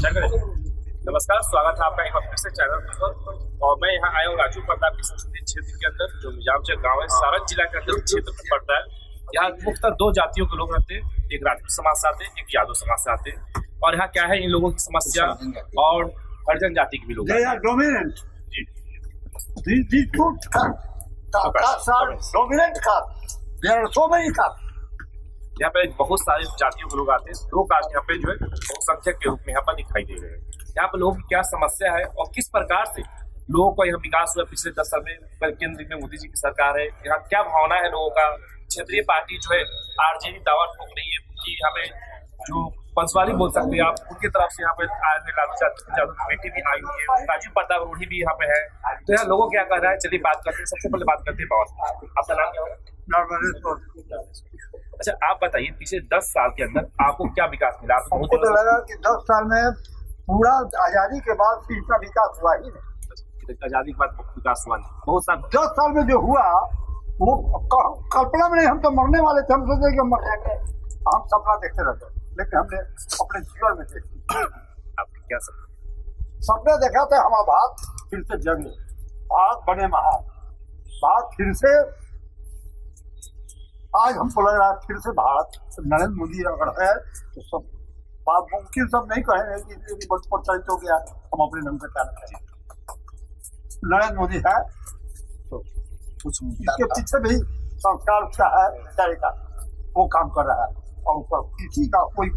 नमस्कार, स्वागत है आपका एक बार फिर से चैनल पर। और मैं यहाँ आया हूँ राजू प्रताप के संसदीय क्षेत्र के अंदर, जो निजामचक गांव है, सारण जिला के अंदर क्षेत्र में पड़ता है। यहाँ मुख्यतः दो जातियों के लोग रहते हैं, एक राजपूत समाज से आते हैं, एक यादव समाज से आते हैं। और यहाँ क्या है, इन लोगों की समस्या और हरिजन जाति के भी लोग यहाँ पे बहुत सारे जातियों के लोग आते हैं। दो कास्ट यहाँ पे जो है बहुसंख्यक के रूप में यहाँ पर दिखाई दे रहे हैं। यहाँ पे लोगों की क्या समस्या है और किस प्रकार से लोगों का यहाँ विकास हुआ पिछले 10 साल में, केंद्र में मोदी जी की सरकार है। यहाँ क्या भावना है लोगों का। क्षेत्रीय पार्टी जो है आरजेडी दावा ठोक रही है कि यहाँ पे जो पंचवाली बोल सकते हैं आप, उनकी तरफ से यहाँ पे आए हुए लालू यादव की बेटी भी आई हुई है, राजू प्रताप रूढ़ी भी यहाँ पे है। तो यहाँ लोगों क्या कर रहा है, चलिए बात करते हैं। सबसे पहले बात करते हैं बाबा, आपका नाम क्या होगा? अच्छा, आप बताइए पिछले 10 साल के अंदर आपको क्या विकास मिला? हमको तो लगा कि 10 साल में पूरा आजादी के बाद फिर इतना विकास हुआ ही नहीं। आजादी के बाद विकास हुआ नहीं, बहुत साल 10 साल में जो हुआ वो कल्पना में नहीं। हम तो मरने वाले थे, हम सोचे कि मर जाएंगे, हम सपना देखते रहते, लेकिन हमने अपने जीवन में देखी। आपके क्या सपने देखा था हमारा भारत फिर से जगे, भारत बने महान, भारत फिर से। आज हमको लग रहा है फिर से भारत नरेंद्र मोदी अगर है तो सब बात मुमकिन, सब नहीं कहेंगे कि बहुत प्रचलित हो गया, हम अपने ढंग से क्या करें। नरेंद्र मोदी है तो कुछ इसके पीछे भी संस्कार उसका है, बेचारे का वो काम कर रहा है और ऊपर किसी का कोई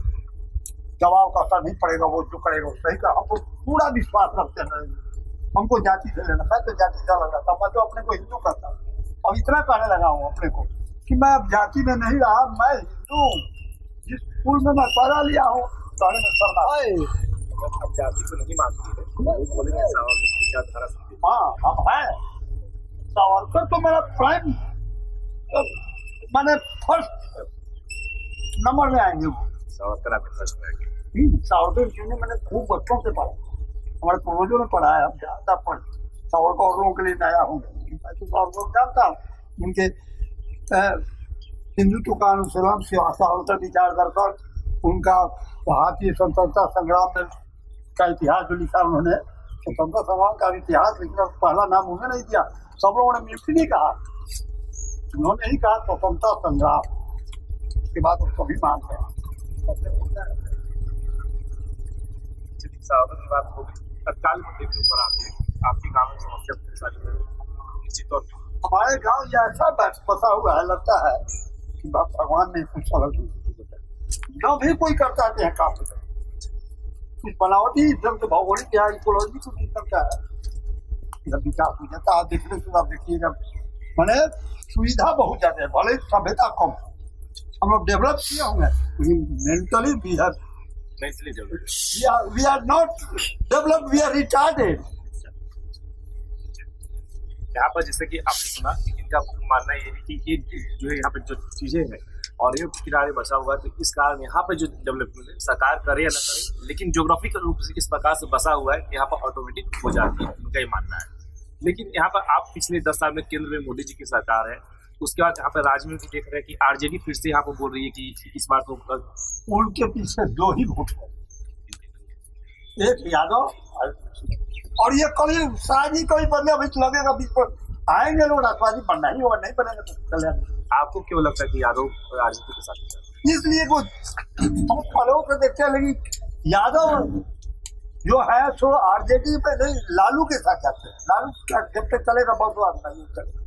दबाव का असर नहीं पड़ेगा। वो जो करेगा वो सही का, हमको पूरा विश्वास रखते हैं नरेंद्र। हमको जाति से लेना, मैं तो जाति से लगा था, मैं तो अपने को हिंदू करता हूँ। अब इतना कहने लगा हूँ अपने को कि मैं अब जाति में नहीं रहा, मैं हिंदू। जिस स्कूल में मैं पढ़ा लिया हूँ कहने में शर्मा। अब जाति को नहीं मानती है। हाँ, हम है सावरकर तो मेरा प्राइम, मैंने फर्स्ट नंबर में आएंगे वो। सावरकर आपके फर्स्ट में आएंगे। सावरकर जी ने मैंने खूब बच्चों से पढ़ा, हमारे पूर्वजों ने पढ़ा है, हम जानता पढ़। सावरकर और लोगों के लिए नया हूँ, सावरकर जानता हूँ। उनके हिंदुत्व का अनुशीलन सावरकर विचार कर उनका भारतीय स्वतंत्रता संग्राम में का इतिहास जो लिखा उन्होंने, स्वतंत्रता संग्राम का इतिहास लिखना पहला नाम उन्होंने नहीं दिया, सब लोगों ने मिलकर नहीं कहा, उन्होंने ही कहा स्वतंत्रता संग्राम। उसके बाद वो सभी मानते हैं। सावरकर की बात होगी, तत्काल मुद्दे के ऊपर आते हैं। आपकी गाँव में समस्या निश्चित तौर पर हमारे गांव ये ऐसा बसा हुआ है, लगता है कि भगवान ने कुछ अलग जो भी कोई करता है काम कुछ बनावटी ढंग से भौगोलिक या इकोलॉजी को नहीं करता है, विकास हो जाता है। देखने से आप देखिएगा, मैंने सुविधा बहुत ज्यादा है, भले सभ्यता कम, हम लोग डेवलप किए होंगे, mentally we are not develop, we are retarded. यहाँ पर जैसे कि आपने सुना, इनका मानना ये है कि ये जो है यहाँ पे जो चीजें हैं और ये किनारे बसा हुआ है, तो इस कारण यहाँ पे जो डेवलपमेंट है सरकार करे या ना करे, लेकिन ज्योग्राफिकल रूप से इस प्रकार से बसा हुआ है कि यहाँ पर ऑटोमेटिक हो जाती है, उनका ये मानना है। लेकिन यहाँ पर आप पिछले 10 साल में केंद्र में मोदी जी की सरकार है, उसके बाद यहाँ पर राज्य में भी देख रहे हैं कि आरजेडी फिर से यहाँ पर बोल रही है कि इस बार तो उनके पीछे दो ही वोट है, एक यादव और ये कभी शादी कभी बदले अभी लगेगा बीच पर आएंगे लोग, राष्ट्रवादी बनना ही होगा, नहीं बनेगा तो कल्याण। आपको क्यों लगता है कि यादव राजनीति के साथ? इसलिए कुछ हम पलों से देखते हैं, लेकिन यादव जो है सो आरजेडी पे नहीं, लालू के साथ जाते हैं। लालू जब तक चलेगा बहुत बात नहीं चलेगा।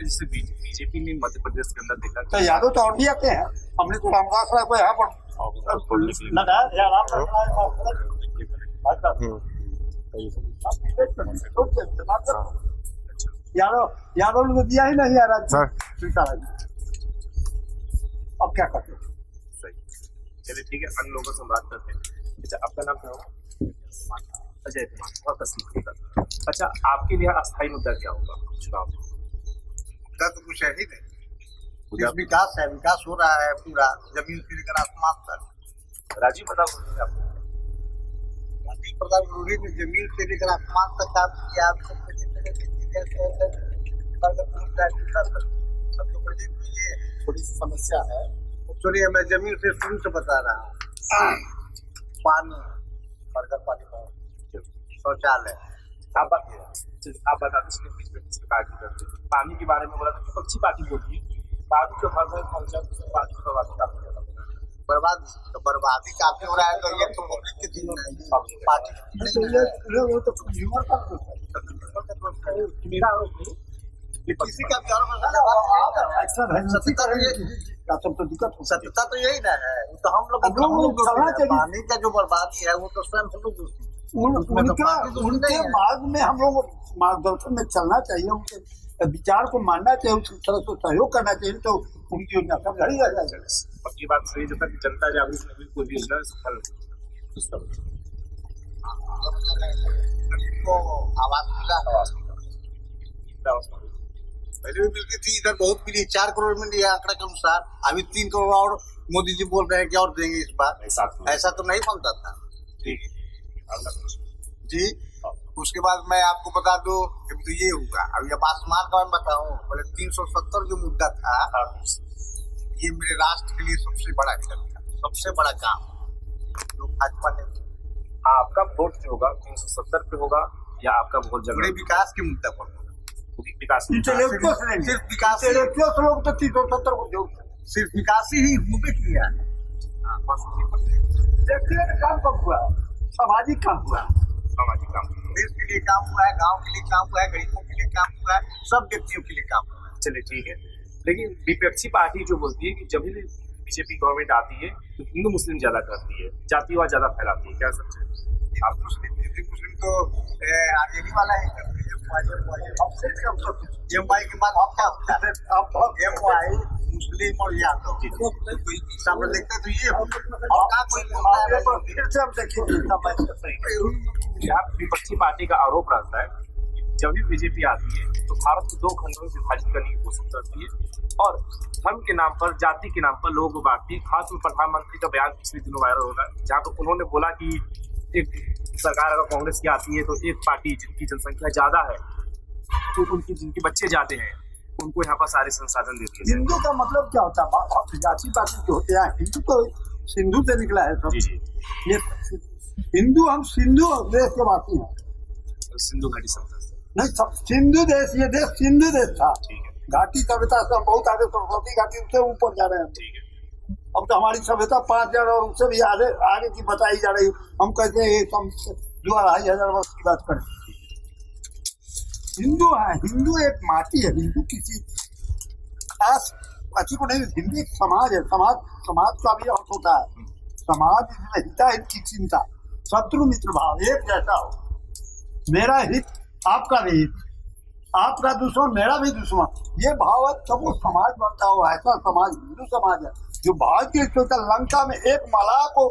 जैसे बीजेपी ने मध्य प्रदेश के अंदर देखा तो यादव तो और भी आते हैं। हमने तो रामदास राय को यहाँ पर यादव ने दिया ही नहीं यार। अब क्या करते हैं? सही, चलिए ठीक है, अन्य लोगों से बात करते हैं। अच्छा, आपका नाम क्या होगा? अजय कुमार, बहुत तस्वीर। अच्छा, आपके लिए अस्थायी मुद्दा क्या होगा चुनाव में? मुद्दा तो कुछ है ही नहीं, विकास है, विकास हो रहा है पूरा जमीन से लेकर आसमान तक। राजीव प्रताप रूढ़ी ने जमीन से लेकर आसमान तक काम किया। थोड़ी सी समस्या है, चलिए मैं जमीन से शुरू से बता रहा हूँ। पानी, बर्गर पानी का शौचालय। आप बता दीजिए किस प्रकार की करते हैं। पानी के बारे में बोला तो विपक्षी पार्टी बोलती है पानी जो हर पानी की बर्बादी काफी ज्यादा हो रहा है। बर्बादी काफी हो रहा है, तो ये तो पब्लिक की चीज है, पार्टी वो तो कंज्यूमर का दोष है। मेरा आरोप नहीं, किसी का भी आरोप ऐसा राजनीति करेंगे क्या सब तो दिक्कत हो सकती सत्यता तो यही ना है। तो हम लोग चलना चाहिए। पानी का जो बर्बादी है वो तो स्वयं हम लोग उनके मार्ग में हम लोग मार्गदर्शन में चलना चाहिए, उनके विचार को मानना चाहिए, उस तरह से सहयोग करना चाहिए, तो उनकी योजना सब घड़ी रह जाएगी। पक्की बात सही, जब तक जनता जागरूक नहीं कोई भी योजना सफल को आवाज मिला है। पहले भी मिलती थी, इधर बहुत मिली, 4 करोड़ मिली है आंकड़े के अनुसार। अभी 3 करोड़ और मोदी जी बोल रहे हैं कि और देंगे इस बार। ऐसा तो नहीं बनता था। ठीक है जी। उसके बाद मैं आपको बता दूं कि तो ये हुआ। अभी अब आसमान का मैं बताऊं, पहले 370 जो मुद्दा था, ये मेरे राष्ट्र के लिए सबसे बड़ा काम था, सबसे बड़ा काम जो भाजपा ने। आपका वोट जो होगा 370 पे होगा या आपका वोट बड़े विकास के मुद्दे पर होगा। विकास सिर्फ विकास लोग तो 370 को जो सिर्फ विकास ही हुए किया है। काम कब हुआ, सामाजिक काम हुआ, सामाजिक काम, देश के लिए काम हुआ है, गांव के लिए काम हुआ है, गरीबों के लिए काम हुआ है, सब व्यक्तियों के लिए काम हुआ है। चलिए ठीक है। लेकिन विपक्षी पार्टी जो बोलती है कि जब भी बीजेपी गवर्नमेंट आती है तो हिंदू मुस्लिम ज्यादा करती है, जातिवाद ज्यादा फैलाती है, क्या सच है? आप मुस्लिम तो आगे वाला ही करते हैं। एमवाई के बाद आप क्या होता है, आप एमवाई मुस्लिम और यादव सब देखते तो ये फिर से हम देखिए विपक्षी पार्टी का आरोप रहता है जब भी बीजेपी आती है तो भारत को 2 खंडों में विभाजित करने की कोशिश करती है और धर्म के नाम पर, जाति के नाम पर लोगों को बांटती है। खासकर प्रधानमंत्री का बयान पिछले दिनों वायरल हो रहा है, जहाँ पर उन्होंने बोला कि एक सरकार अगर कांग्रेस की आती है तो एक पार्टी जिनकी जनसंख्या ज्यादा है, तो उनकी जिनके बच्चे ज्यादा हैं, उनको यहाँ पर सारे संसाधन देते हैं। हिंदू का मतलब क्या होता है? जाति पाति जो होते हैं, हिंदू तो सिंधु से निकला है सब। ये हिंदू, हम सिंधु देश के वासी हैं, सिंधु घाटी सभ्यता नहीं सब सिंधु देश, ये देश सिंधु देश था। ठीक है, घाटी सभ्यता से हम बहुत आगे, सरस्वती घाटी से ऊपर जा रहे हैं। ठीक है। अब तो हमारी सभ्यता 5000 और उससे भी आगे की बताई जा रही। हम कहते हैं कम 2,500 वर्ष की बात करें। हिंदू है, हिंदू एक माटी है, हिंदू किसी खास अच्छी को नहीं, हिंदू एक समाज है। समाज का भी अर्थ होता है, समाज इसमें हिता हित की चिंता, शत्रु मित्र भाव एक जैसा हो, मेरा हित आपका भी हित, आपका दुश्मन मेरा भी दुश्मन, ये भाव है तब वो समाज बनता हो। ऐसा समाज हिंदू समाज है जो भारतीय सोचा। लंका में एक मलाह को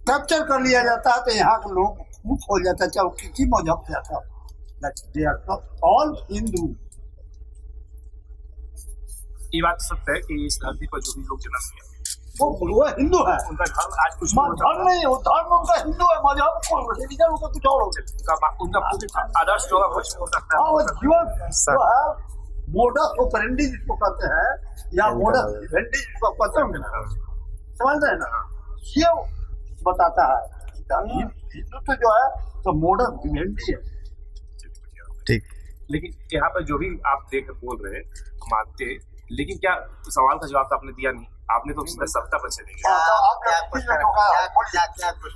कैप्चर कर लिया जाता है तो यहाँ के लोग मुंह खोल जाता है, चाहे वो किसी मजहब से आता है। ऑल हिंदू। ये बात सत्य है कि इस धरती पर जो भी लोग जन्म लिया वो हिंदू है, उनका धर्म आज कुछ धर्म नहीं, वो धर्म उनका हिंदू है, मजहब रिलीजन उनका कुछ और हो सकता है। उनका आदर्श होगा कुछ हो सकता हाँ, वो है। जीवन जो है मोडस ऑपरेंडी जिसको कहते हैं, या मोडस विवेंडी जिसको कहते हैं, समझ रहे हैं ना, ये बताता है। हिंदू तो जो है तो मोडस विवेंडी है। ठीक। लेकिन यहाँ पर जो भी आप देख बोल रहे हैं मानते, लेकिन क्या सवाल का जवाब तो आपने दिया नहीं। आपने तो सत्ता पर चले गए।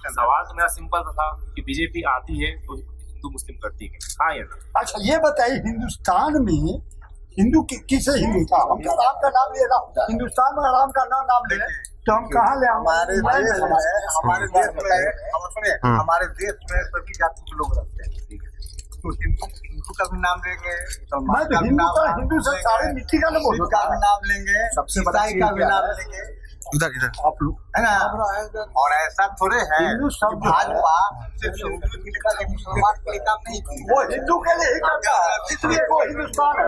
सवाल तो मेरा सिंपल था कि बीजेपी आती है तो हिंदू मुस्लिम करती है, हाँ या ना? अच्छा ये बताइए, हिंदुस्तान में हिंदू किसे हिंदू था? हम तो राम का नाम ले रहा हूँ, हिंदुस्तान में राम का नाम ले तो हम कहाँ ले? हमारे देश में सभी जाति के लोग रहते हैं, तो हिंदू का भी नाम लेंगे, मैं तो हिंदू से सारे मिट्टी का बोल का भी नाम लेंगे, सबसे बड़ा का भी नाम लेंगे। इधर आप लोग है ना? और ऐसा थोड़े है भाजपा सिर्फ हिंदू के लिए, मुसलमान के लिए काम नहीं की, वो हिंदू के लिए ही करता है, इसलिए वो हिंदुस्तान है।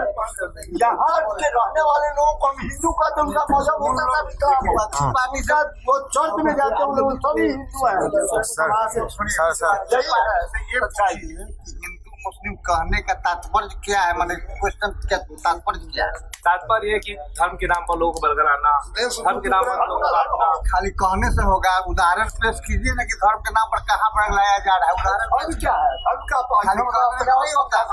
यहाँ के रहने वाले लोगों को हम हिंदू का तो उनका मजहब होता था भी काम हो, वो चर्च में जाते हैं वो सभी हिंदू है। ये सच्चाई है कि हिंदू मुस्लिम कहने का तात्पर्य क्या है, माने क्वेश्चन क्या तात्पर्य क्या है? तात्पर्य है कि धर्म के नाम पर लोगों को बरगलाना, धर्म के नाम पर लोगों को बांटना। खाली कहने से होगा, उदाहरण पेश कीजिए ना कि धर्म के नाम पर कहाँ बरगलाया जा रहा है, उदाहरण धर्म क्या है? धर्म का तो खाली कहने से नहीं होता है।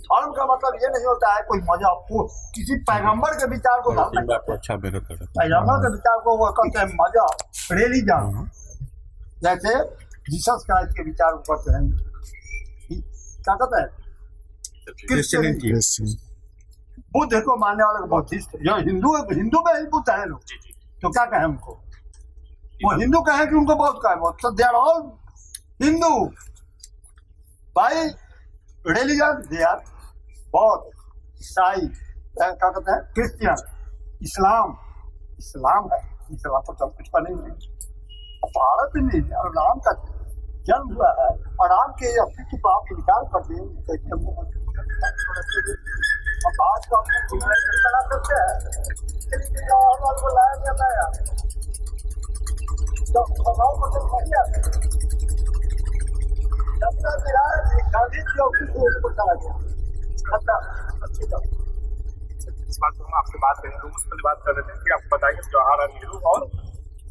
धर्म का मतलब ये नहीं होता है कोई मजहब को, किसी पैगंबर के विचार को धर्म नहीं कहते। अच्छा बेहतर कर पैगंबर के विचार को वो कहते हैं मजहब, रिलीजन। जैसे जीसस क्राइस्ट के विचार को कहते हैं क्या कहते हैं क्रिश्चियनिटी। बुद्ध को मानने वाले को बौद्धिस्ट, जो हिंदू में ही बुद्ध है लोग, तो क्या कहें उनको? वो हिंदू कहें कि उनको बौद्ध कहें? तो they are all Hindu by religion, they are बौद्ध, ईसाई, क्या कहते हैं क्रिश्चियन, इस्लाम है। इस्लाम को सब कुछ का नहीं, भारत में राम का जन्म हुआ है और राम के अस्तित्व को आप स्वीकार कर दें, बात को बना सकते हैं। लाया जाता है तो स्वभाव मतलब नहीं आता। जब तक गांधी जी ऑफिस को चला गया, इस बात पर हम आपसे बात करेंगे, उस पर बात कर रहे थे कि आप बताइए जवाहरलाल नेहरू और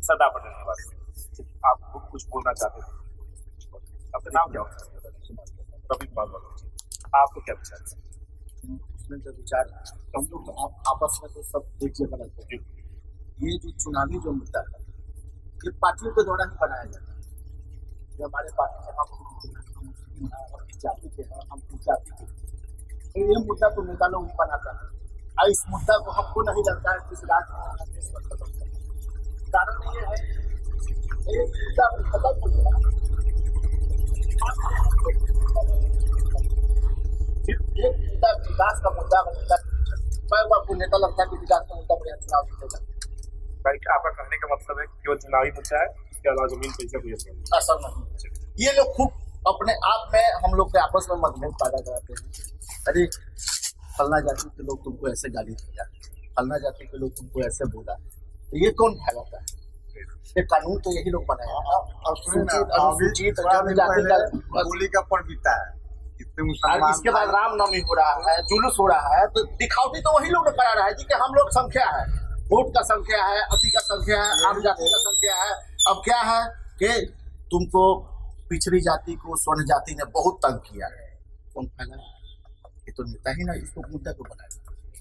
सरदार पटेल के बारे में आप कुछ बोलना चाहते थे। आपका नाम क्या होता है? रवि कुमार वर्मा। आपको क्या विचार है? उसमें जो विचार हम लोग आपस में तो सब देख लेकर रहते हैं। ये जो चुनावी जो मुद्दा है ये पार्टियों के द्वारा ही बनाया जाता है। जो हमारे पार्टी से हम जाति के हैं, हम जाति के, तो ये मुद्दा तो नेता लोग बनाता है और इस मुद्दा को हमको नहीं लगता है किसी राज्य कारण ये है एक मुद्दा खत्म हो गया। एक मुद्दा विकास का मुद्दा आपको नेता लगता है कि विकास का मुद्दा बढ़िया चुनाव जीतेगा। आपका कहने का मतलब है कि वो चुनावी मुद्दा है, इसके अलावा जमीन पैसा कोई असर नहीं। ये लोग खूब अपने आप में हम लोग के आपस में मतभेद पैदा कराते हैं। अरे फलना जाति के लोग तुमको ऐसे गाली दिया, फलना जाति के लोग तुमको ऐसे बोला, तो ये कौन फैलाता है? ये कानून तो यही लोग बनाया। होली का पर्व बीता है, इसके बाद रामनवमी हो रहा है, जुलूस हो रहा है, तो दिखावटी तो वही लोग करा रहा है जी कि हम लोग संख्या है, वोट का संख्या है, अति का संख्या है, आम जाति का संख्या है। अब क्या है कि तुमको पिछड़ी जाति को स्वर्ण जाति ने बहुत तंग किया है। कौन फैला? ये तो नेता ही ना इसको मुद्दा को बनाया।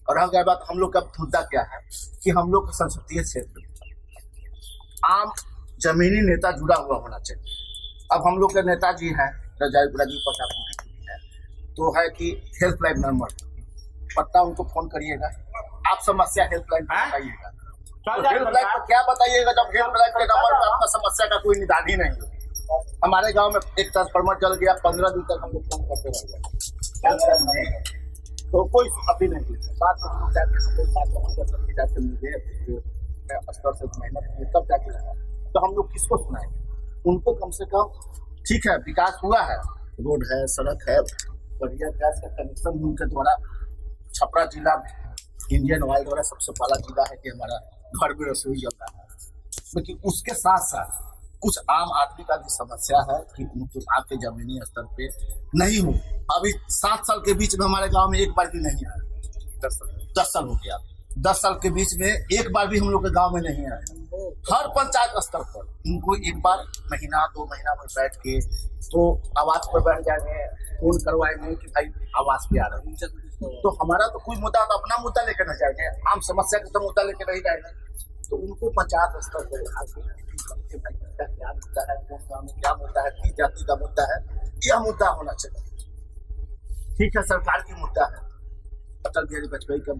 और अगर बात हम लोग का मुद्दा क्या है कि हम लोग संसदीय क्षेत्र आम जमीनी नेता जुड़ा हुआ होना चाहिए। अब हम लोग के नेताजी हैं राजीव प्रताप है, तो है कि हेल्पलाइन नंबर पता उनको फोन करिएगा, आप समस्या हेल्पलाइन पर बताइएगा। तो हेल्पलाइन पर क्या बताइएगा जब हेल्पलाइन के नंबर पर आपका समस्या का कोई निदान ही नहीं है। हमारे गांव में एक ट्रांसफार्मर जल गया, 15 दिन तक हम लोग फोन करते रह गए, तो कोई अभी नहीं बात स्तर से मेहनत तब जाके तो हम लोग किसको सुनाएंगे? उनको कम से कम ठीक है विकास हुआ है, रोड है, सड़क है, बढ़िया गैस का कनेक्शन उनके द्वारा। छपरा जिला इंडियन ऑयल द्वारा सबसे पहला जिला है कि हमारा घर में रसोई जल रहा है, लेकिन उसके साथ साथ कुछ आम आदमी का भी समस्या है कि उनको आपके जमीनी स्तर पे नहीं हो। अभी 7 साल के बीच में हमारे गांव में एक बार भी नहीं आया, 10 साल हो गया, 10 साल के बीच में एक बार भी हम लोग के गांव में नहीं आया। हर पंचायत स्तर पर उनको एक बार महीना 2 महीना में बैठ के तो आवास पर बैठ जाएंगे, फोन करवाएंगे कि भाई आवास पे आ रहे हैं। तो हमारा तो कोई मुद्दा तो अपना मुद्दा लेकर न जाएंगे, आम समस्या का तो मुद्दा लेकर नहीं जाएंगे। तो उनको पंचायत स्तर पर क्या मुद्दा है, क्या मुद्दा है, किस जाति का मुद्दा है, यह मुद्दा होना चाहिए। ठीक है, सरकार की मुद्दा है, अटल बिहारी वाजपेयी का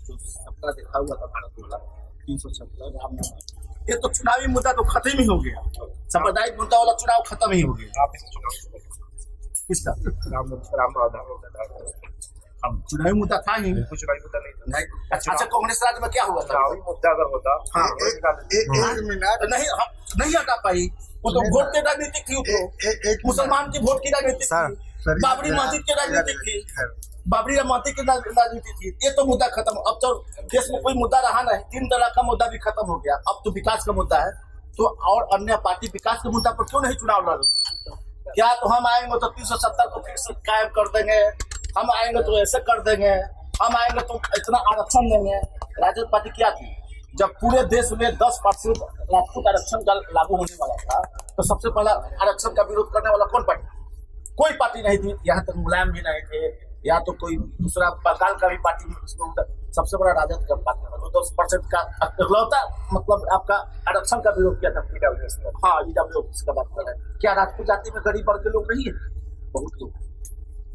जो सपना देखा हुआ था भारत वाला 317 रामनवमी, ये तो चुनावी मुद्दा तो खत्म ही हो गया। सांप्रदायिक मुद्दा वाला चुनाव खत्म ही हो गया। आप इसे चुनाव किसका अब चुनावी मुद्दा था ही कुछ चुनावी मुद्दा नहीं था। अच्छा, कांग्रेस राज में क्या हुआ था? चुनावी मुद्दा अगर होता एक मिनट नहीं हटा पाई, वो तो वोट की राजनीति थी, वो मुसलमान की वोट की राजनीति थी, बाबरी मस्जिद की राजनीति थी, बाबरी मस्जिद की राजनीति थी। ये तो मुद्दा खत्म। अब तो देश में कोई मुद्दा रहा नहीं, 3 तलाक का मुद्दा भी खत्म हो गया। अब तो विकास का मुद्दा है, तो और अन्य पार्टी विकास के मुद्दा पर क्यों नहीं चुनाव लड़ रही? क्या तो हम आएंगे तो 370 को फिर से कायम कर देंगे, हम आएंगे तो ऐसे कर देंगे, हम आएंगे तो इतना आरक्षण देंगे। राजद पार्टी क्या थी? जब पूरे देश में 10% राजपूत आरक्षण का लागू होने वाला था तो सबसे पहला आरक्षण का विरोध करने वाला कौन पार्टी? कोई पार्टी नहीं थी। यहाँ तक मुलायम भी नहीं थे, या तो कोई दूसरा बंगाल का भी पार्टी नहीं। सबसे बड़ा राजद का पार्टी था, 10% का इकलौता मतलब आपका आरक्षण का विरोध किया था। हाँ, ईडब्ल्यूएस का बात कर रहे हैं। क्या राजपूत जाति में गरीब वर्ग के लोग नहीं है? बहुत लोग।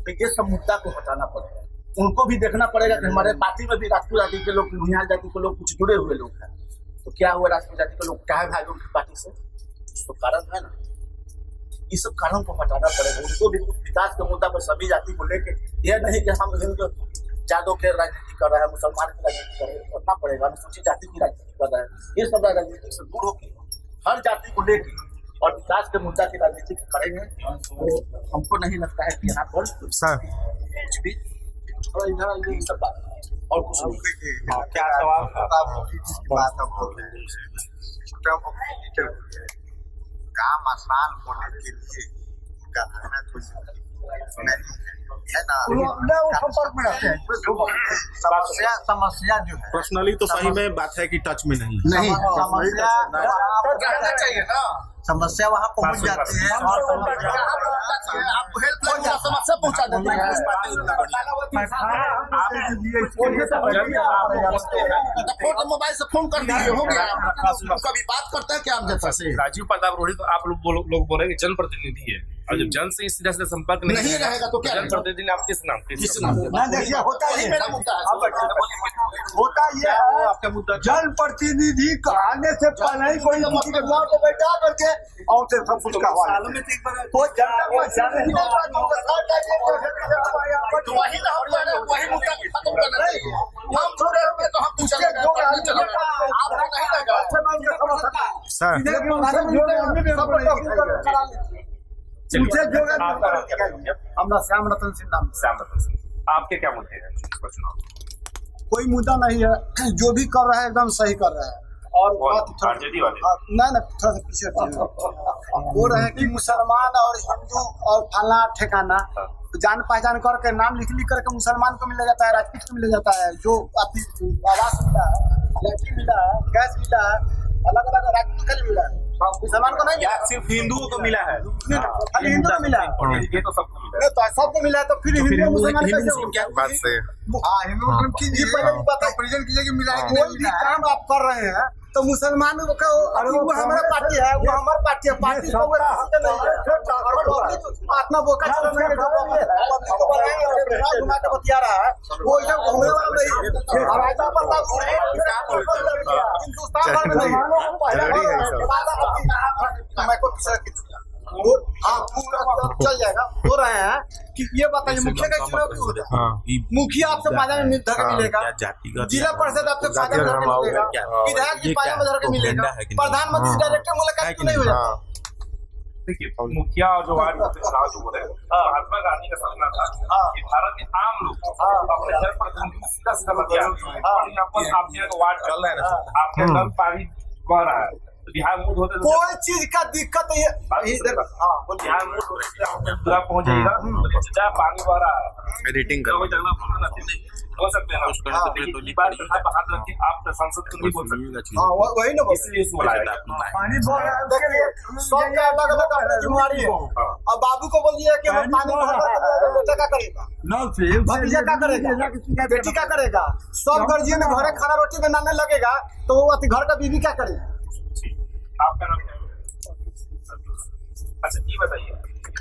तो ये सब मुद्दा को हटाना पड़ेगा, उनको भी देखना पड़ेगा कि हमारे पार्टी में भी राजपूत जाति के लोग, भूमिहार जाति के लोग कुछ जुड़े हुए लोग हैं। तो क्या हुआ, राजपूत जाति के लोग क्या है भाई उनकी पार्टी से? तो कारण है ना, इस सब कारण को हटाना पड़ेगा। उनको भी कुछ विकास के मुद्दा पर सभी जाति को लेके, यह नहीं कि हम हिंदू जादों के राजनीति कर रहे हैं, मुसलमान की राजनीति कर रहे हैं, करना पड़ेगा। अनुसूचित जाति की राजनीति कर रहे हैं, ये सब राजनीति से दूर होकर हर जाति को लेके और विकास के मुद्दा की राजनीति करेंगे तो हमको नहीं लगता है कि यहाँ पर कुछ भी इधर ये सब बात और कुछ नहीं। क्या सवाल जिसकी बात हम बोल रहे हैं, काम आसान होने के लिए उनका रहना कोई नहीं है ना, संपर्क में रहते हैं। समस्या जो है पर्सनली तो सही में बात है कि टच में नहीं चाहिए ना, समस्या वहाँ पहुँच जाती है और आपको हेल्पलाइन का समस्या पहुंचा देते हैं। फोन मोबाइल से फोन कर दीजिए, हो गया। कभी बात करते हैं क्या आप जनता से? राजीव प्रताप रूढ़ी तो आप लोग बोल रहे हैं जनप्रतिनिधि है, और जब जन से इस तरह से संपर्क नहीं रहेगा तो क्या जनप्रतिनिधि आप किस नाम देखिए, होता ही मेरा मुद्दा है। होता ये है, आपका मुद्दा जनप्रतिनिधि आने से पहले ही कोई किसी के द्वार को बैठा करके और से सब कुछ कहवा तो जनता को तो वही ना वही मुद्दा खत्म करना चाहिए। हम जुड़े होंगे तो हम पूछेंगे, आप नहीं लगा। हमारा श्याम रतन सिंह नाम। श्याम रतन सिंह, आपके क्या मुद्दे हैं चुनाव? कोई मुद्दा नहीं है, जो भी कर रहा है एकदम सही कर रहा है। और आरजेडी वाले नहीं थोड़ा सा पीछे बोल रहे हैं कि मुसलमान और हिंदू और फला ठिकाना जान पहचान करके नाम लिख करके मुसलमान को मिला जाता है, राजपूत को मिला जाता है, जो आवास मिला है, लैट्रिन मिला है, गैस मिला है, अलग अलग राजपूत को मिला है, मुसलमान को नहीं मिला, सिर्फ हिंदुओं को मिला है, खाली हिंदू को मिला है। ये तो सबको मिला है। तो सबको मिला है, तो फिर हिंदू मुसलमान कैसे हो? क्या बात से हाँ हिंदू मुस्लिम कीजिए, कंपेरिजन कीजिए कि मिला है कि कोई भी काम आप कर रहे हैं तो मुसलमान को वो हमारा पार्टी है, वो हमारा पार्टी है, पार्टी को अपना बोका घुमा के बतिया रहा है, वो इधर घूमने वाला चल जाएगा। हो रहे हैं कि ये बताइए, मुखिया का चुनाव क्यों होता है? मुखिया आपसे पाजा में धर के मिलेगा, जिला परिषद आपसे पाजा में धर के मिलेगा, विधायक जी पाजा में धर के मिलेगा, प्रधानमंत्री डायरेक्टर मुलाकात क्यों नहीं हो जाता? देखिए, मुखिया और जो वार्ड के चुनाव जो हो रहे हैं, महात्मा गांधी का सपना था कि भारत के आम लोग अपने जनप्रतिनिधि को सीधा सीधा बतिया, यहाँ पर आपके वार्ड चल रहे हैं, आपके नल पानी बह रहा है, बिहार मूड होते कोई चीज का दिक्कत ये बिहार मूड होते पहुंच जाएगा, पानी बह रहा है, एडिटिंग कोई जगह हो सकते हैं ना, हाथ रख के आप संसद को नहीं बोल सकते, वही ना, इसलिए इसको लाया पानी सबका अलग अलग अपनी जिम्मेवारी है। अब बाबू को बोलिए कि पानी बेटा क्या करेगा, भतीजा क्या करेगा, बेटी क्या करेगा, सब गर्जियन घरे खाना रोटी बनाने लगेगा तो वो घर का बीवी क्या करेगा? आपका नाम क्या है? अच्छा ये बताइए,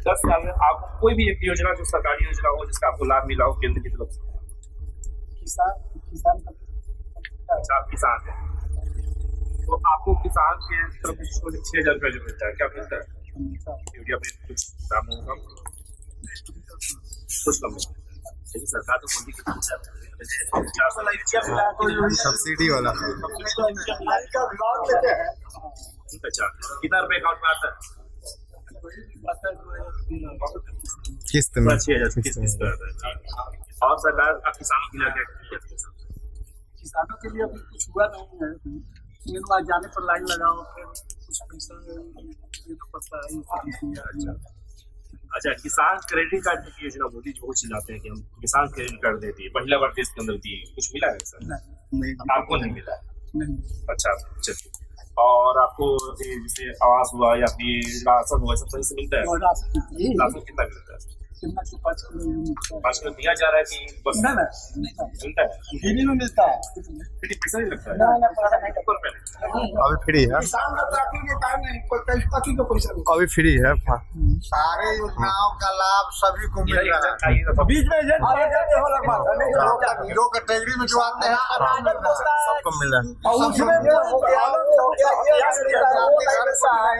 10 साल में आपको कोई भी एक योजना जो सरकारी योजना हो जिसका आपको लाभ मिला हो केंद्र की तरफ से? किसान अच्छा, आप किसान है तो आपको किसान के तरफ 6,000 रुपया जो मिलता है, क्या मिलता है? क्योंकि अपने कुछ दाम होगा कुछ कम लेकिन सरकार तो बोलती सब्सिडी वाला अच्छा, कितना रुपए अकाउंट में आता है? किस्त में 6,000 किस्त आता है। और सरकार आप किसानों के लिए क्या? किसानों के लिए अभी कुछ हुआ नहीं है, लेकिन वहाँ जाने पर लाइन लगाओ, फिर कुछ पैसा पड़ता है। अच्छा, किसान क्रेडिट कार्ड की योजना मोदी जी बहुत चिल्लाते हैं कि हम किसान क्रेडिट कार्ड दे दिए, पहला बार देश के अंदर दिए, कुछ मिला है सर? नहीं आपको नहीं मिला? अच्छा, चलिए। और आपको ये जैसे आवास हुआ या फिर राशन हुआ, सब सही से मिलता है? राशन कितना मिलता है? 5 किलो दिया जा रहा है कि बस मिलता है? फ्री में मिलता है। फिर पैसा नहीं लगता है? अभी फ्री है, अभी फ्री है। सारे योजनाओं का लाभ सभी को मिल रहा है। बीच में दो कैटेगरी में जो आते हैं सबको मिल रहा है, और उसमें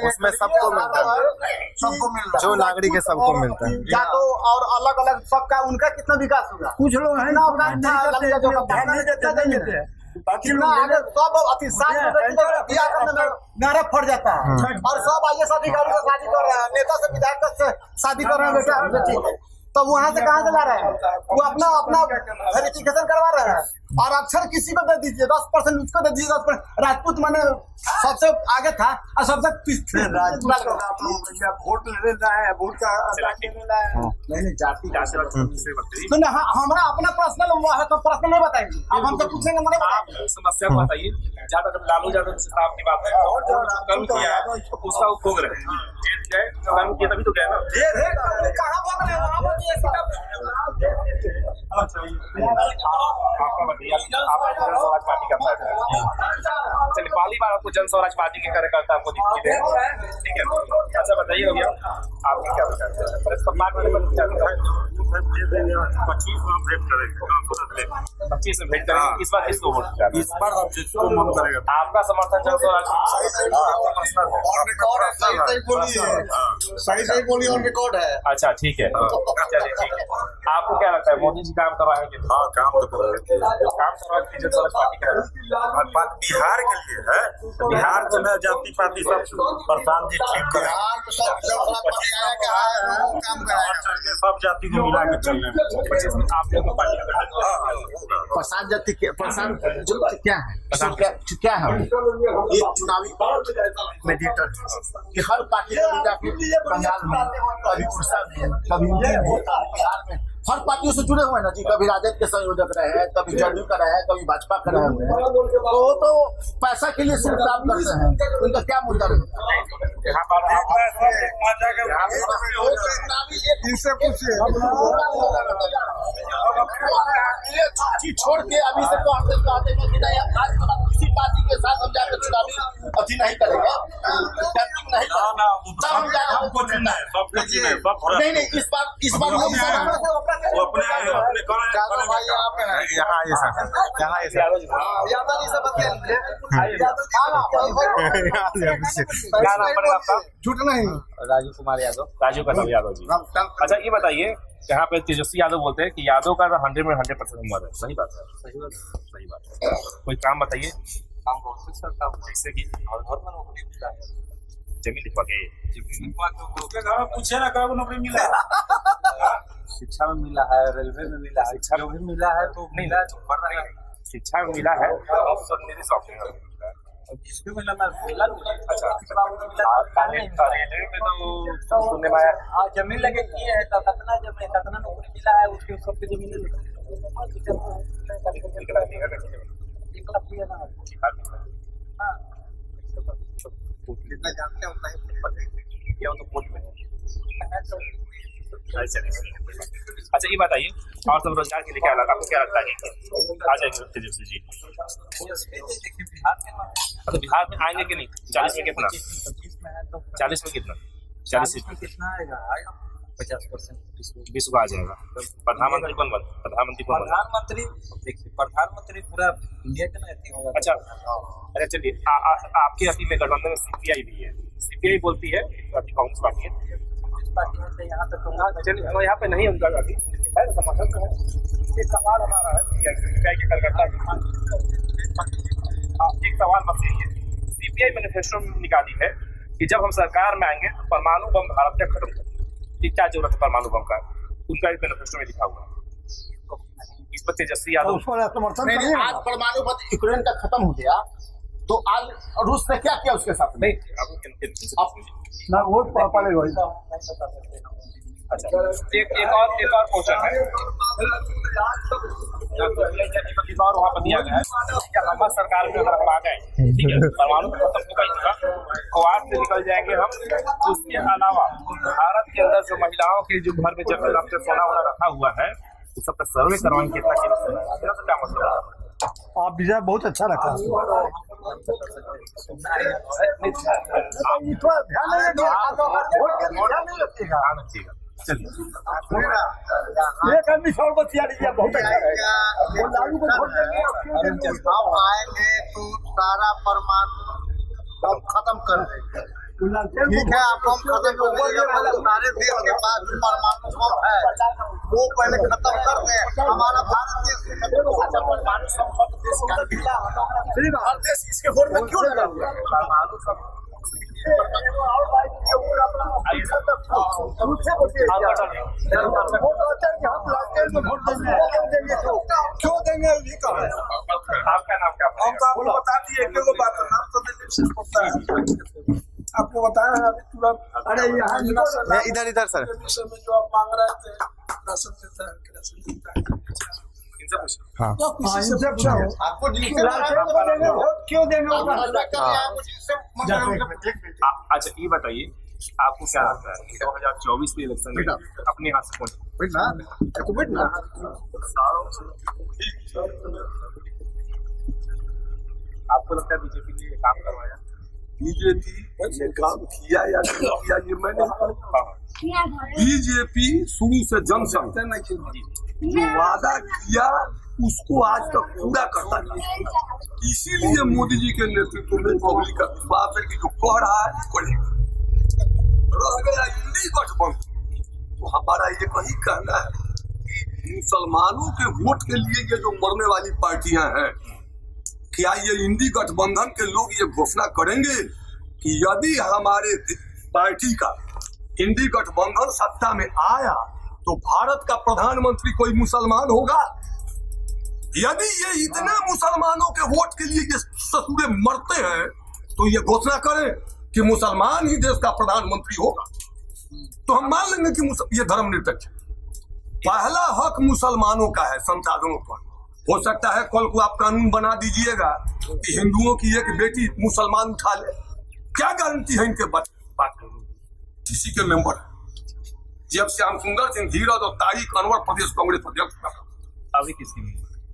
उसमें सबको मिलता है, सबको मिल रहा जो नागरिक है सबको मिलता है। या तो और अलग अलग सबका उनका कितना विकास होगा? कुछ लोग हैं बाकी सब अति नारा फट जाता है और सब IAS अधिकारी से शादी कर रहे हैं, नेता से विधायक से शादी कर रहे हैं बेटा बेटी, तो वहाँ से कहाँ से ला रहे हैं? वो अपना अपना वेरिफिकेशन करवा रहे हैं। और अक्षर किसी को दे दीजिए, 10% उसको दे दीजिए, 10%। राजपूत मैंने सबसे आगे था और सबसे पीछे वोट लेना है, वोट का नहीं जाति आप हमारा अपना पर्सनल है तो पर्सनल नहीं बताएंगे, अब हमसे पूछेंगे मैंने समस्या को बताइए। जहाँ तक लालू यादव से साहब की बात है, कर्म किया है उसका उपभोग रहे हैं, कर्म किया तभी तो गया ना। आपका बताइए, आप जन स्वराज पार्टी का साथ है, चलिए पहली बार आपको जन स्वराज पार्टी के कार्यकर्ता आपको दिखाई दे, ठीक है? अच्छा बताइए भैया, आपकी क्या विचार है? सब बात में 25 में भेंट करेंगे। इस बार किसको वोट करेंगे? इस बार आप जिसको मन करेगा। आपका समर्थन जन स्वराज सही बोलिए और रिकॉर्ड है। अच्छा ठीक है, चलिए ठीक है। आपको क्या लगता है मोदी जी काम करवाएंगे? हाँ, काम तो कर रहे हैं, काम करवाएंगे जन स्वराज पार्टी का? बिहार के लिए है, बिहार को न जाति पाति सब प्रधान जी ठीक करें, काम कराया सब जाति को मिला के चलने में। 25 में आप लोगों को पार्टी का प्रसाद जाति प्रसाद जो क्या है, क्या है एक चुनावी मेडिएटर कि हर पार्टी को जाके बंगाल में, कभी उड़ीसा में, कभी बिहार में, हर पार्टियों से जुड़े हुए हैं ना जी। कभी राजद के संयोजक रहे हैं, कभी जदयू का रहे हैं, कभी भाजपा का रहे हुए हैं, तो वो तो पैसा के लिए सिर्फ काम करते हैं, उनका क्या मुद्दा रहेगा? यहाँ पर इनसे पूछिए। ये चीज छोड़ के अभी से तो हम कहते हैं कि नहीं आज के बाद किसी पार्टी के साथ हम जाकर चुनावी अथी नहीं करेंगे, कैंपिंग नहीं करेंगे, हम जाकर चुनना है, सबको चुने, सब नहीं इस बार वो अपने यहाँ यादव जी से बतिया क्या नाम पड़ेगा आपका? झूठ नहीं। राजू कुमार यादव। राजू प्रताप यादव जी। अच्छा ये बताइए, यहाँ पे तेजस्वी यादव बोलते हैं कि यादव का 100 में 100% उम्र है, सही बात है? सही बात है। कोई काम बताइए। काम बहुत अच्छा काम, जैसे कि घर में नौकरी मिला है, जमीन लिखवा के घर में पूछे ना कब नौकरी मिला है? शिक्षा में मिला है, रेलवे में मिला है, शिक्षा में भी मिला है तो मिला है, शिक्षा में मिला है, ऑप्शन मेरे शौक जिसको मिला मैं मिला। अच्छा रेलवे में तो सुनने में आया जमीन लगे की है, कितना नौकरी मिला है, उसके सबके जमीन जानते हैं उतना अच्छा ये बताइए, और सब रोजगार के लिए क्या लगा, आपको क्या लगता है आ जाएंगे तेजस्वी जी? अच्छा बिहार में आएंगे कि नहीं? 40 में कितना? 40 में कितना? 40 में कितना आएगा? 50%, 20 को आ जाएगा। प्रधानमंत्री कौन बन? प्रधानमंत्री देखिए, प्रधानमंत्री पूरा इंडिया का ना होगा। अच्छा अरे चलिए, आपके अति में गठबंधन में CPI भी है, CPI बोलती है कांग्रेस पार्टी है, यहाँ तक चलिए यहाँ पे नहीं उनका अभी समर्थन है। एक सवाल हमारा है CPI के कार्यकर्ता, एक सवाल बस यही है, CPI मैनिफेस्टो में निकाली है कि जब हम सरकार में आएंगे तो परमाणु बम भारत का खत्म करेंगे, क्या जरूरत है परमाणु बम का? उनका एक मैनिफेस्टो में लिखा हुआ है। इस पर तेजस्वी यादव आज परमाणु बम यूक्रेन का खत्म हो गया तो आज रूस ने क्या किया उसके साथ? नहीं ना वोट पड़ेगा अच्छा, एक और क्वेश्चन है, एक और वहाँ पर दिया गया है कि हमारी सरकार में अगर हम आ गए, ठीक है, परमाणु खत्म होगा ही होगा, क्वाड से निकल जाएंगे हम। उसके अलावा भारत के अंदर जो महिलाओं के जो घर में जब से सोना वोना रखा हुआ है, उस सब का सर्वे करवाएंगे, कितना क्या मतलब है? आप विजय बहुत अच्छा रखा। आप ध्यान नहीं रखिएगा। चलिए, एक आदमी सौ बतिया लीजिए, बहुत अच्छा रहेगा। लालू को वोट देंगे और क्यों देंगे? हम आएंगे तो सारा परमाणु हम खत्म कर देंगे। ठीक है, आप हम खत्म कर देंगे, सारे देश के पास परमाणु बम है वो पहले खत्म कर दें। हमारा भारत देश परमाणु संपत्ति देश का मिला, हर देश इसके वोट में क्यों लगा हुआ है? क्यों देंगे ये कहा है? आपका नाम क्या? हम तो आपको बता दिए, एक दो बात नाम तो दिल्ली से पता है, आपको बताया है अभी तुरंत। अरे यहाँ इधर सर विषय में जो आप मांग रहे थे, राशन देता है, राशन देता है। इनसे पूछो। आपको वोट क्यों देंगे? अच्छा, ये बताइए, आपको क्या लगता है 2024 के इलेक्शन में अपने हाथ से कौन? आपको लगता है बीजेपी ने ये काम करवाया? बीजेपी ने काम किया या नहीं किया ये मैं नहीं कहूँगा। बीजेपी शुरू से जनसंघ जो वादा किया उसको आज तक पूरा करता नहीं। इसीलिए मोदी जी के नेतृत्व में पब्लिक का विश्वास है कि जो कह रहा है करेगा। रह गया इंडी गठबंधन, तो हमारा ये कहीं कहना है कि मुसलमानों के वोट के लिए ये जो मरने वाली पार्टियां हैं, क्या ये इंडी गठबंधन के लोग ये घोषणा करेंगे कि यदि हमारे पार्टी का इंडी गठबंधन सत्ता में आया तो भारत का प्रधानमंत्री कोई मुसलमान होगा? यदि ये इतने मुसलमानों के वोट के लिए ये ससुरे मरते हैं तो ये घोषणा करें कि मुसलमान ही देश का प्रधानमंत्री होगा, तो हम मान लेंगे कि ये धर्मनिरपेक्ष है। पहला हक मुसलमानों का है संसाधनों पर। हो सकता है कल को आप कानून बना दीजिएगा कि हिंदुओं की एक बेटी मुसलमान उठा ले, क्या गारंटी है इनके बात? किसी के मेंबर है जब श्याम सुंदर सिंह धीरज और तारिक अनवर प्रदेश कांग्रेस अध्यक्ष, अभी किसकी?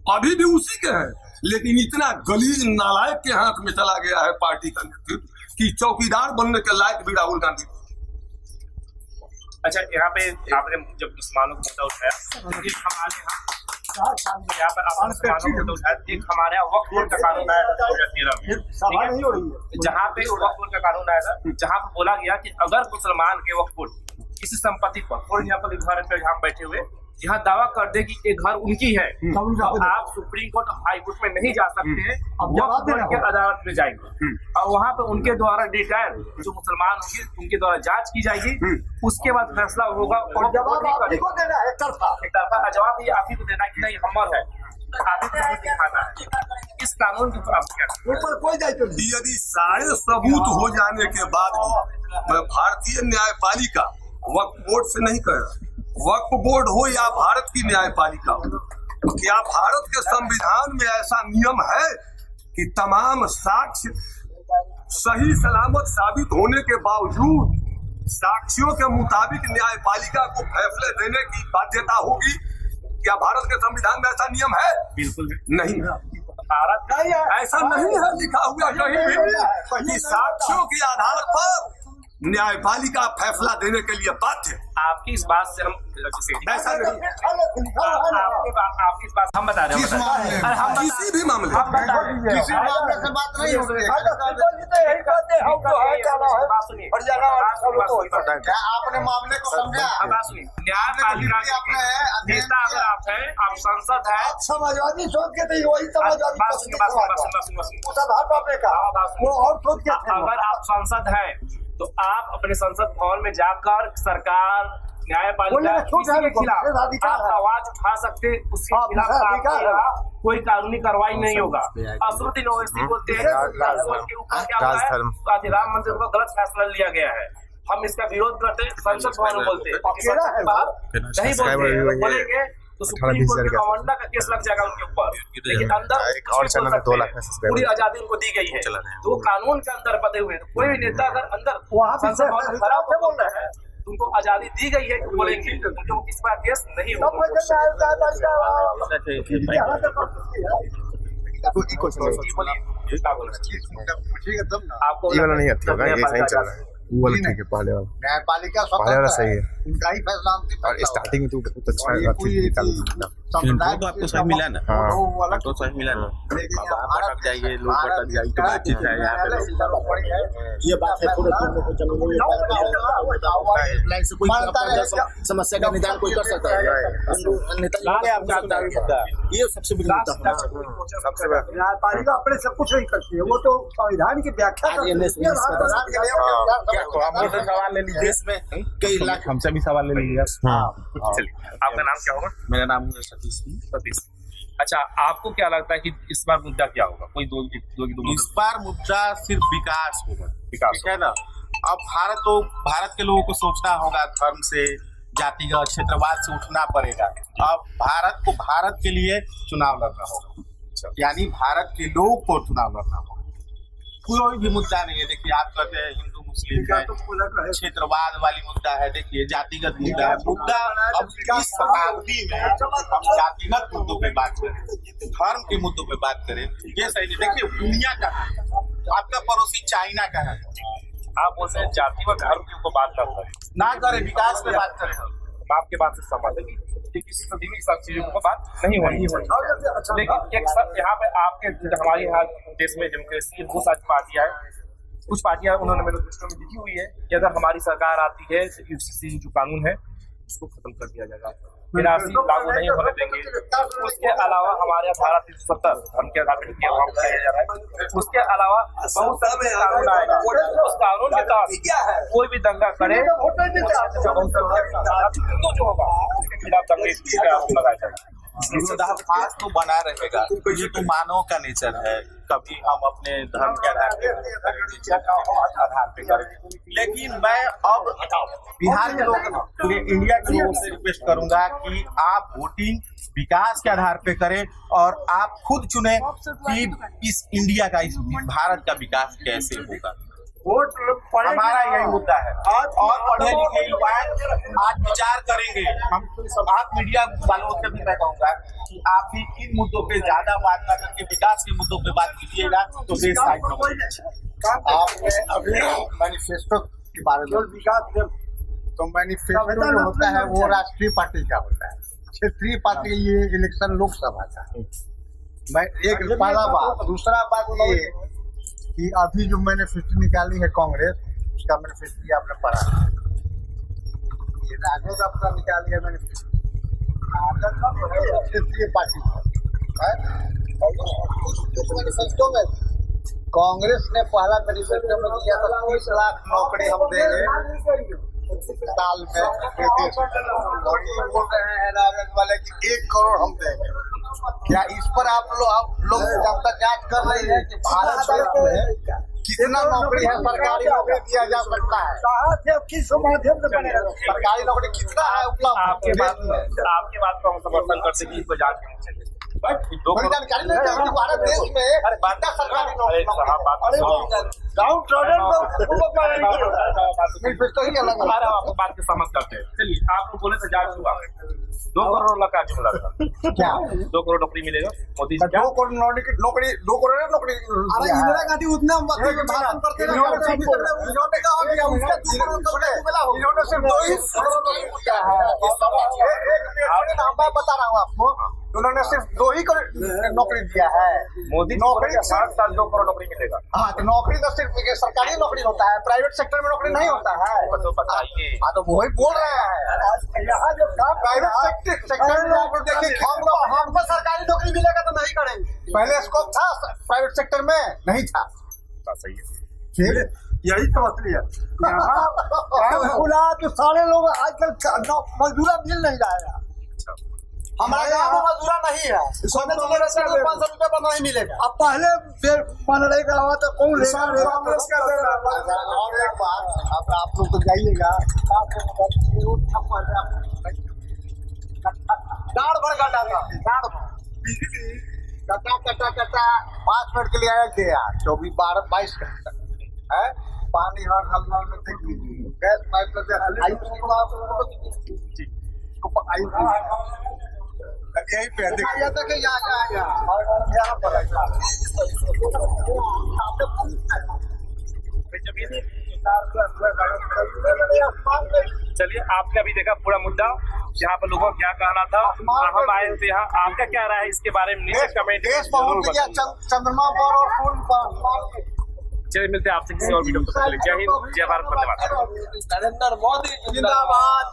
अभी भी उसी के हैं, लेकिन इतना गलीज नालायक के हाथ में चला गया है पार्टी का नेतृत्व कि चौकीदार बनने के लायक भी राहुल गांधी। अच्छा, यहाँ पे आपने जब मुसलमानों को मुद्दा उठाया, एक हमारे यहाँ पर आपने मुसलमानों को मुद्दा उठाया, एक हमारे यहाँ वक्फ बोर्ड का कानून आया था 2013 में, जहाँ पे वक्फ बोर्ड का कानून आया था, जहाँ पे बोला गया कि अगर मुसलमान के वक्फ बोर्ड किसी संपत्ति पर, फॉर एग्जाम्पल उदाहरण पे यहाँ बैठे हुए यहाँ दावा कर दे कि ये घर उनकी है, तो आप सुप्रीम कोर्ट हाई कोर्ट में नहीं जा सकते हैं, वक्फ बोर्ड के अदालत में जाएंगे और वहाँ पे उनके द्वारा डिटेल जो मुसलमान होंगे उनके द्वारा जांच की जाएगी, उसके बाद फैसला होगा। जवाब आपको देना है, एक तरफा जवाब ये आप ही को देना कि नहीं हमर है, आप ही को दिखाना है। इस कानून की प्राप्त करना ऊपर कोई दायित्व नहीं। यदि सारे सबूत हो जाने के बाद भी मैं भारतीय न्यायपालिका वक्फ बोर्ड से नहीं कह रहा, वक्फ बोर्ड हो या भारत की न्यायपालिका हो, क्या भारत के संविधान में ऐसा नियम है कि तमाम साक्ष्य सही सलामत साबित होने के बावजूद साक्ष्यों के मुताबिक न्यायपालिका को फैसले देने की बाध्यता होगी? क्या भारत के संविधान में ऐसा नियम है? बिल्कुल नहीं, भारत का ऐसा नहीं है लिखा हुआ कहीं भी कि साक्ष्यों के आधार पर न्यायपालिका फैसला देने के लिए बाध्य। आपकी इस बात से हम ऐसा नहीं, आपकी इस बात हम बता रहे हैं, किसी भी मामले किसी मामले से बात नहीं हो रही है। क्या आपने मामले को समझा? न्यायपालिका नेता अगर आप हैं, आप सांसद हैं, समाजवादी सोच के थे, वही समाजवादी वो और सोच के थे। अगर आप सांसद हैं तो आप अपने संसद भवन में जाकर सरकार न्यायपालिका किसी के खिलाफ आप आवाज उठा सकते, उसके खिलाफ कोई कानूनी कार्रवाई नहीं होगा। असरुद्दीन ओवैसी बोलते हैं के ऊपर क्या हुआ है, राम मंदिर पर गलत फैसला लिया गया है, हम इसका विरोध करते हैं, संसद भवन में बोलते हैं, अकेला है नहीं बोलते, बोलेंगे तो सुप्रीम कोर्ट में अवमानना का केस लग जाएगा उनके ऊपर। लेकिन अंदर एक और चैनल में 2 लाख में सब्सक्राइबर पूरी आजादी उनको दी गई है, तो कानून के अंदर बंधे हुए हैं। कोई भी नेता अगर अंदर वहाँ पे संसद भवन में खड़ा होकर बोल रहा है, तुमको आजादी दी गई है, तो बोलेंगे तो इस पर केस नहीं होगा। पूछिएगा तब ना। आपको ये वाला नहीं आता होगा, ये सही चल रहा है। वो वाला ठीक है, पहले वाला न्यायपालिका पहले वाला सही है। उनका ही फैसला अंतिम और फैसला स्टार्टिंग में तो बहुत अच्छा और ये है, कोई ठीक निकाल दिया। संप्रदाय तो आपको सही मिला ना? हाँ। वो अलग तो सही मिला ना? लेकिन अब आप भटक जाइए, लोग भटक जाइए, तो बातचीत है यहाँ पे लोग। ये बात है, थोड़े दिन में चलो लाइन से कोई अपना समस्या का निदान कोई कर सकता है, ये सबसे बड़ी मुद्दा है। सबसे बड़ा न्यायपालिका अपने सब कुछ नहीं करती है, वो तो संविधान की व्याख्या करती है। सवाल ले लीजिए, देश में कई लाख हमसे भी सवाल ले लीजिए। चलिए, आपका नाम क्या होगा? मेरा नाम है सतीश सिंह। सतीश। अच्छा, आपको क्या लगता है कि इस बार मुद्दा क्या होगा? कोई दो इस बार मुद्दा सिर्फ विकास होगा, विकास ठीक है ना? अब भारत के लोगों को सोचना होगा, धर्म से, जातिगत, क्षेत्रवाद से उठना पड़ेगा। अब भारत को भारत के लिए चुनाव लड़ना होगा, यानी भारत के लोग को चुनाव लड़ना होगा। कोई भी मुद्दा नहीं है। देखिए, आप कहते हैं हिंदू मुस्लिम है, क्षेत्रवाद वाली मुद्दा है, देखिए जातिगत मुद्दा है। मुद्दा अब इस शताब्दी में हम जातिगत मुद्दों पे बात करें, धर्म के मुद्दों पे बात करें, ये सही नहीं। देखिए, दुनिया का है, आपका पड़ोसी चाइना का है, आप बोलते हैं जाति व धर्म के ऊपर बात करते हैं, ना करें, विकास पे बात करें। आपके बात से सहमत है कि किसी सदी में सब चीजों पर बात नहीं होनी है। लेकिन एक सब यहाँ पे आपके हमारे यहाँ देश में डेमोक्रेसी बहुत सारी पार्टियां हैं, कुछ पार्टियां उन्होंने मेरे दृष्टि में लिखी हुई है कि अगर हमारी सरकार आती है तो यूसीसी जो कानून है उसको खत्म कर दिया जाएगा, एनआरसी लागू नहीं होने देंगे। उसके अलावा हमारे यहाँ धारा 370 धर्म के आधार पर किया जा रहा है। उसके अलावा बहुत सारे कानून आएगा, उस कानून के तहत कोई भी दंगा करे तो जो होगा उसके खिलाफ दंगे का आरोप लगाया जाएगा। विरोधाभास तो बना रहेगा, ये तो मानव का नेचर है। कभी हम अपने धर्म के आधार पे करेंगे, लेकिन मैं अब बिहार के लोग, पूरे इंडिया के लोगों से रिक्वेस्ट करूंगा कि आप वोटिंग विकास के आधार पे करें और आप खुद चुने कि इस इंडिया का, इस भारत का विकास कैसे होगा। वोट हमारा यही मुद्दा है। और पढ़े लिखे युवा आज विचार करेंगे। हम सब, आप मीडिया वालों से भी मैं कहूँगा कि आप भी इन मुद्दों पे ज्यादा बात ना करके विकास के मुद्दों पे बात कीजिएगा, तो देश साइड होगा। आपने अभी मैनिफेस्टो के बारे में विकास, तो मैनिफेस्टो जो होता है वो राष्ट्रीय पार्टी का होता है, क्षेत्रीय पार्टी ये इलेक्शन लोकसभा का। मैं एक पहला बात, दूसरा बात ये कि अभी जो मैनिफेस्टो निकाली है कांग्रेस, उसका मैनिफेस्टो आपने पढ़ा, ये राजद अपना निकाली है मैनिफेस्टो, क्षेत्रीय पार्टी मैनिफेस्टो में कांग्रेस ने पहला मैनिफेस्टो में किया था 30 लाख नौकरी हम देंगे साल में देश, और ये बोल रहे हैं राजद वाले कि 1 करोड़ हम देंगे। क्या इस पर आप लोग जनता जांच कर रही है कि भारत में कितना नौकरी है, सरकारी नौकरी दिया जा सकता है, किस माध्यम से बनेगा, सरकारी नौकरी कितना है उपलब्ध? आपके बात को हम समर्थन करते हैं कि इसको जांच करनी चाहिए। कोई जानकारी नहीं है कि भारत देश में कितना सरकारी नौकरी, मैनिफेस्टो ही अलग है। आपको बात की समझ करते हैं। चलिए, आप लोग बोले तो जांच हुआ 2 करोड़ लगा क्यों लगा? क्या 2 करोड़ नौकरी मिलेगा मोदी जी? 2 करोड़ नौकरी इंदिरा गांधी उतना भाषण करते रहे, मैं बता रहा हूँ आपको, उन्होंने सिर्फ 2 ही नौकरी दिया है। मोदी नौकरी 7 साल 2 करोड़ नौकरी मिलेगा। हाँ, तो नौकरी तो सिर्फ सरकारी नौकरी होता है, प्राइवेट सेक्टर में नौकरी नहीं होता है। तो बताइए। हाँ, तो वही बोल रहे हैं, यहाँ जो प्राइवेट सेक्टर में नौकरी देखिए, हमको सरकारी नौकरी मिलेगा तो नहीं करेंगे। पहले स्कोप था प्राइवेट सेक्टर में, नहीं था। सही है, फिर यही तो असली है। यहाँ खुला तो सारे लोग आजकल मजदूरा मिल नहीं जाएगा। हमारे गाँव में मजदूरा नहीं है, 500 रुपये पर नहीं मिलेगा। अब पहले मनरेगा हुआ तो कौन लेगा? कांग्रेस का दे रहा है। और एक बात, अब आप लोग तो जाइएगा, दाढ़ भर गड्ढा था, दाढ़ भर बिजली कटा 5 मिनट के लिए आया थे यार, 24-22 घंटा है पानी हर हल में देख लीजिए, गैस पाइप लगे यही पे देखिए तक यहाँ पर चलिए, आपने अभी देखा पूरा मुद्दा, यहाँ पर लोगों का क्या कहना था, हम आए थे यहाँ। आपका क्या राय है इसके बारे में? नीचे कमेंट जरूर बताइए। चंद्रमा पर और फूल पर। चलिए, मिलते हैं आपसे किसी और वीडियो में। जय हिंद, जय भारत, वंदे मातरम। नरेंद्र मोदी जिंदाबाद।